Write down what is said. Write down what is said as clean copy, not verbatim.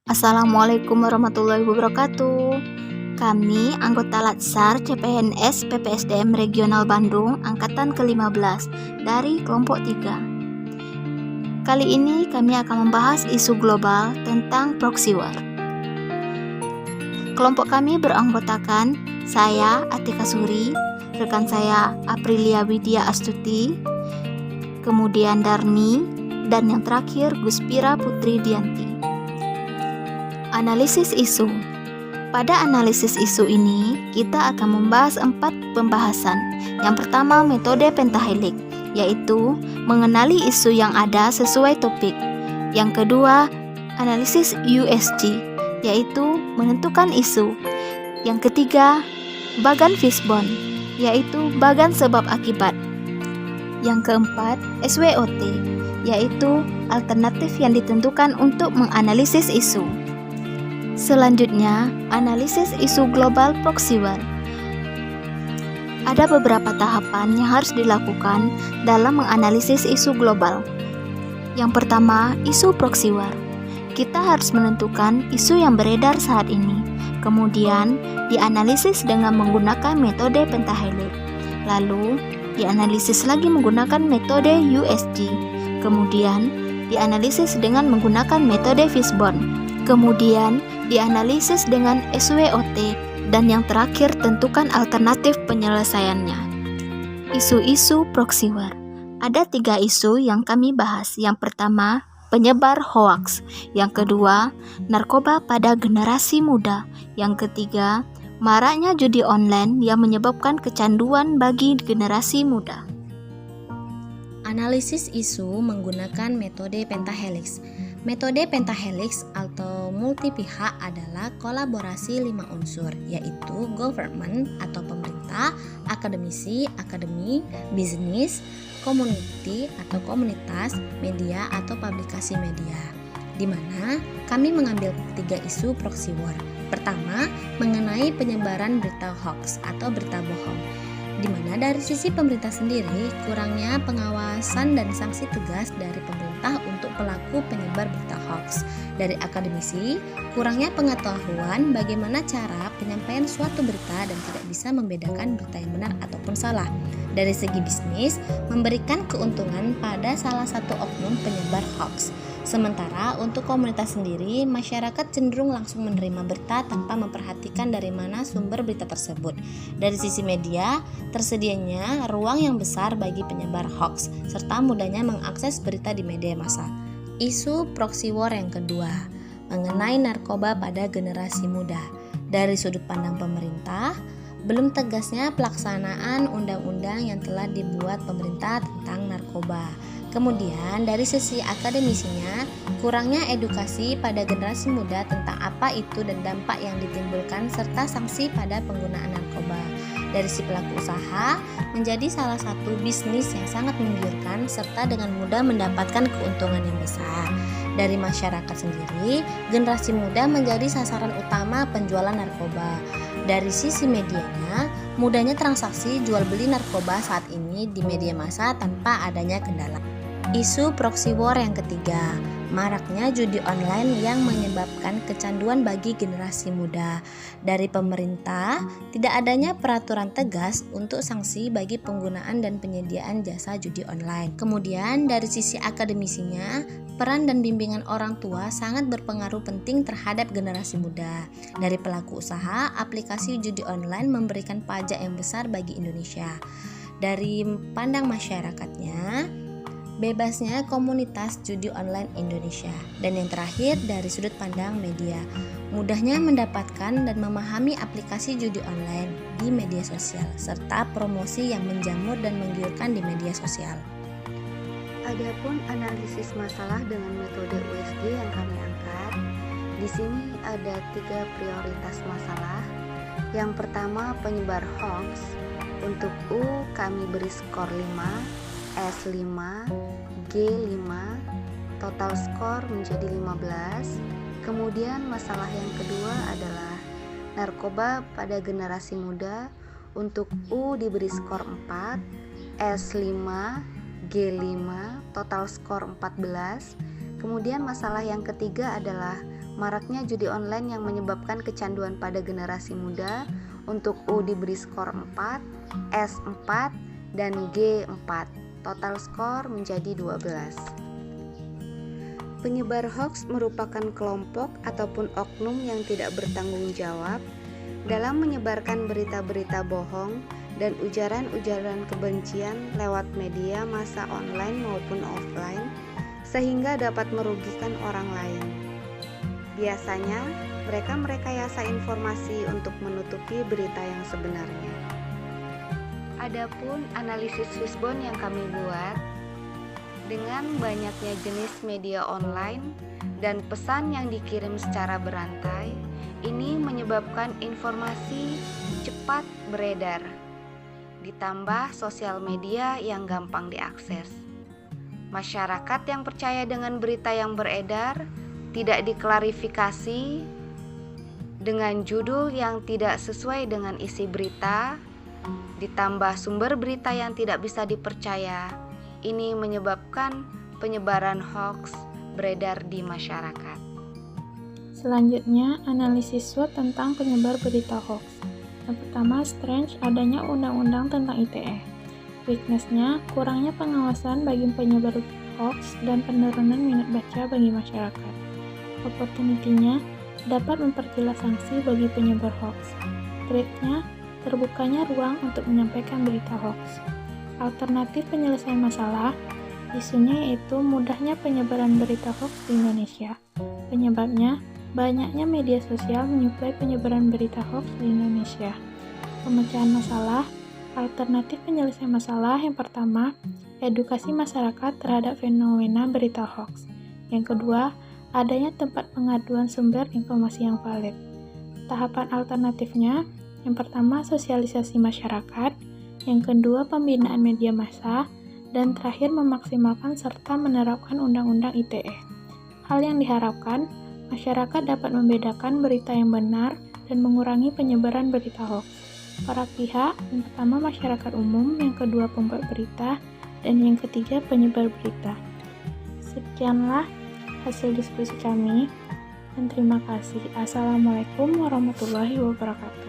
Assalamualaikum warahmatullahi wabarakatuh. Kami anggota Latsar CPNS PPSDM Regional Bandung Angkatan ke-15 dari kelompok 3. Kali ini kami akan membahas isu global tentang proxy war. Kelompok kami beranggotakan saya Atika Suri, rekan saya Aprilia Widya Astuti, kemudian Darmi, dan yang terakhir Guspira Putri Dianti. Analisis isu. Pada analisis isu ini, kita akan membahas 4 pembahasan. Yang pertama, metode pentahelix, yaitu mengenali isu yang ada sesuai topik. Yang kedua, analisis USG, yaitu menentukan isu. Yang ketiga, bagan fishbone, yaitu bagan sebab akibat. Yang keempat, SWOT, yaitu alternatif yang ditentukan untuk menganalisis isu. Selanjutnya, analisis isu global proxy war. Ada beberapa tahapan yang harus dilakukan dalam menganalisis isu global. Yang pertama, isu proxy war. Kita harus menentukan isu yang beredar saat ini. Kemudian, dianalisis dengan menggunakan metode pentahelix. Lalu, dianalisis lagi menggunakan metode USG. Kemudian, dianalisis dengan menggunakan metode fishbone. Kemudian, dianalisis dengan SWOT, dan yang terakhir tentukan alternatif penyelesaiannya. Isu-isu proxy war. Ada 3 isu yang kami bahas. Yang pertama, penyebar hoaks. Yang kedua, narkoba pada generasi muda. Yang ketiga, maraknya judi online yang menyebabkan kecanduan bagi generasi muda. Analisis isu menggunakan metode pentahelix. Metode pentahelix atau multi pihak adalah kolaborasi 5 unsur, yaitu government atau pemerintah, akademisi, akademi, bisnis, community atau komunitas, media atau publikasi media. Di mana kami mengambil 3 isu proxy war. Pertama, mengenai penyebaran berita hoax atau berita bohong. Di mana dari sisi pemerintah sendiri, kurangnya pengawasan dan sanksi tegas dari pemerintah untuk pelaku penyebar berita hoax. Dari akademisi, kurangnya pengetahuan bagaimana cara penyampaian suatu berita dan tidak bisa membedakan berita yang benar ataupun salah. Dari segi bisnis, memberikan keuntungan pada salah satu oknum penyebar hoax. Sementara untuk komunitas sendiri, masyarakat cenderung langsung menerima berita tanpa memperhatikan dari mana sumber berita tersebut. Dari sisi media, tersedianya ruang yang besar bagi penyebar hoax, serta mudahnya mengakses berita di media massa. Isu proxy war yang kedua, mengenai narkoba pada generasi muda. Dari sudut pandang pemerintah, belum tegasnya pelaksanaan undang-undang yang telah dibuat pemerintah tentang narkoba. Kemudian dari sisi akademisinya, kurangnya edukasi pada generasi muda tentang apa itu dan dampak yang ditimbulkan serta sanksi pada penggunaan narkoba. Dari si pelaku usaha, menjadi salah satu bisnis yang sangat menggiurkan serta dengan mudah mendapatkan keuntungan yang besar. Dari masyarakat sendiri, generasi muda menjadi sasaran utama penjualan narkoba. Dari sisi medianya, mudahnya transaksi jual beli narkoba saat ini di media massa tanpa adanya kendala. Isu proxy war yang ketiga, maraknya judi online yang menyebabkan kecanduan bagi generasi muda. Dari pemerintah, tidak adanya peraturan tegas untuk sanksi bagi penggunaan dan penyediaan jasa judi online. Kemudian dari sisi akademisinya, peran dan bimbingan orang tua sangat berpengaruh penting terhadap generasi muda. Dari pelaku usaha, aplikasi judi online memberikan pajak yang besar bagi Indonesia. Dari pandang masyarakatnya, bebasnya komunitas judi online Indonesia. Dan yang terakhir dari sudut pandang media, mudahnya mendapatkan dan memahami aplikasi judi online di media sosial serta promosi yang menjamur dan menggiurkan di media sosial. Adapun analisis masalah dengan metode USG yang kami angkat, di sini ada 3 prioritas masalah. Yang pertama, penyebar hoax. Untuk U kami beri skor 5, S5, G5, total skor menjadi 15. Kemudian masalah yang kedua adalah narkoba pada generasi muda. Untuk U diberi skor 4, S5, G5, total skor 14. Kemudian masalah yang ketiga adalah Maraknya judi online yang menyebabkan kecanduan pada generasi muda. Untuk U diberi skor 4, S 4, dan G 4. Total skor menjadi 12. Penyebar hoaks merupakan kelompok ataupun oknum yang tidak bertanggung jawab dalam menyebarkan berita-berita bohong dan ujaran-ujaran kebencian lewat media massa online maupun offline sehingga dapat merugikan orang lain. Biasanya, mereka merekayasa informasi untuk menutupi berita yang sebenarnya. Adapun analisis Fishbone yang kami buat, dengan banyaknya jenis media online dan pesan yang dikirim secara berantai, ini menyebabkan informasi cepat beredar, ditambah sosial media yang gampang diakses. Masyarakat yang percaya dengan berita yang beredar tidak diklarifikasi dengan judul yang tidak sesuai dengan isi berita, ditambah sumber berita yang tidak bisa dipercaya. Ini menyebabkan penyebaran hoaks beredar di masyarakat. Selanjutnya, analisis SWOT tentang penyebar berita hoaks. Yang pertama, strength adanya undang-undang tentang ITE. Weakness-nya, kurangnya pengawasan bagi penyebar hoaks dan penurunan minat baca bagi masyarakat. Opportunity-nya, dapat memperjelas sanksi bagi penyebar hoaks. Threat-nya, terbukanya ruang untuk menyampaikan berita hoaks. Alternatif penyelesaian masalah, isunya yaitu mudahnya penyebaran berita hoaks di Indonesia. Penyebabnya, banyaknya media sosial menyuplai penyebaran berita hoaks di Indonesia. Pemecahan masalah, alternatif penyelesaian masalah yang pertama, edukasi masyarakat terhadap fenomena berita hoaks. Yang kedua, adanya tempat pengaduan sumber informasi yang valid. Tahapan alternatifnya, yang pertama sosialisasi masyarakat, yang kedua pembinaan media massa, dan terakhir memaksimalkan serta menerapkan Undang-Undang ITE. Hal yang diharapkan, masyarakat dapat membedakan berita yang benar dan mengurangi penyebaran berita hoaks. Para pihak, yang pertama masyarakat umum, yang kedua pembuat berita, dan yang ketiga penyebar berita. Sekianlah hasil diskusi kami, dan terima kasih. Assalamualaikum warahmatullahi wabarakatuh.